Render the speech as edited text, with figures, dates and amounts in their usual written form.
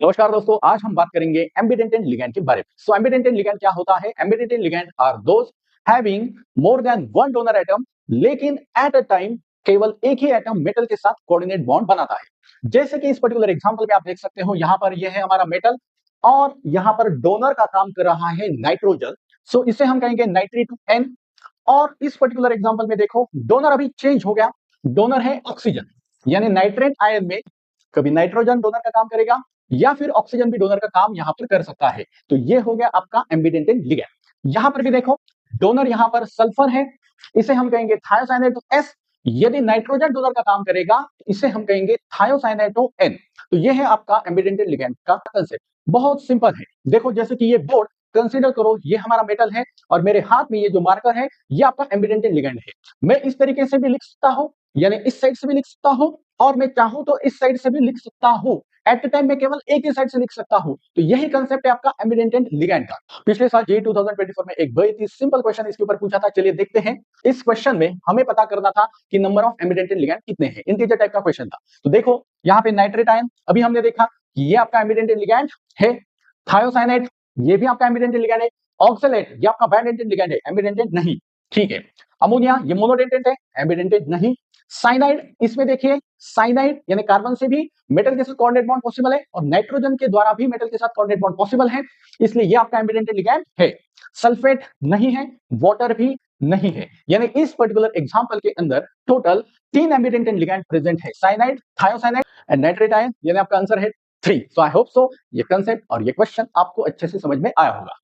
नमस्कार दोस्तों, आज हम बात करेंगे एम्बिडेंट एंड लिगैंड के बारे में। सो एम्बिडेंट एंड लिगैंड क्या होता है? Ambident and ligand are those having more than one donor atom, लेकिन एट अ टाइम केवल एक ही एटम मेटल के साथ कोऑर्डिनेट बॉन्ड बनाता है। जैसे कि इस पर्टिकुलर एग्जांपल में आप देख सकते हो, यहाँ पर यह है हमारा मेटल और यहाँ पर डोनर का काम कर रहा है नाइट्रोजन। सो इसे हम कहेंगे नाइट्री टू एन। और इस पर्टिकुलर एग्जांपल में देखो, डोनर अभी चेंज हो गया, डोनर है ऑक्सीजन, यानी नाइट्रेट आयन में कभी नाइट्रोजन डोनर का काम करेगा या फिर ऑक्सीजन भी डोनर का काम यहां पर कर सकता है। तो ये हो गया आपका एम्बिडेंट एंड लिगैंड। यहां पर भी देखो, डोनर यहां पर सल्फर है, इसे हम कहेंगे थायोसाइनेट एस। यदि नाइट्रोजन डोनर का काम करेगा तो इसे हम कहेंगे थायोसाइनेटो एन। तो ये है आपका एम्बिडेंट एंड लिगैंड का कांसेप्ट। बहुत सिंपल है। देखो, जैसे कि ये बोर्ड कंसीडर करो, ये हमारा मेटल है और मेरे हाथ में ये जो मार्कर है ये आपका एम्बिडेंट एंड लिगैंड है। मैं इस तरीके से भी लिख सकता हूं, यानी इस साइड से भी लिख सकता हूं और मैं चाहूं तो इस साइड से भी लिख सकता हूं। एट द टाइम मैं केवल एक ही साइड से लिख सकता हूं। तो यही कंसेप्ट है आपका एम्बिडेंट एंड लिगैंड का। पिछले साल जेईई 2024 में एक बहुत ही सिंपल क्वेश्चन इसके ऊपर पूछा था, चलिए देखते हैं। इस क्वेश्चन में हमें पता करना था कि number of ambient and ligand कितने हैं। इंटीजर टाइप का क्वेश्चन था। तो देखो, यहाँ पे नाइट्रेट आयन अभी हमने देखा कि ये आपका एम्बिडेंट एंड लिगैंड है। थायोसाइनेट ये भी आपका एम्बिडेंट एंड लिगैंड है। ऑक्सलेट ये आपका बाइडेंटेड लिगैंड है, एम्बिडेंटेड नहीं। ठीक है। अमोनिया ये मोनोडेंटेड है, एम्बिडेंटेड नहीं। साइनाइड, इसमें देखिए साइनाइड यानी कार्बन से भी मेटल के साथ कोऑर्डिनेट बॉन्ड पॉसिबल है और नाइट्रोजन के द्वारा भी मेटल के साथ कोऑर्डिनेट बॉन्ड पॉसिबल है, इसलिए ये आपका एम्बिडेंटेड लिगैंड है। सल्फेट नहीं है, वाटर भी नहीं है, यानी इस पर्टिकुलर एग्जांपल के अंदर टोटल 3 एम्बिडेंटेड लिगैंड प्रेजेंट है, cyanide, thiocyanide and nitrate ion, यानी आपका आंसर है 3। सो आई होप सो ये कांसेप्ट और ये क्वेश्चन आपको अच्छे से समझ में आया होगा।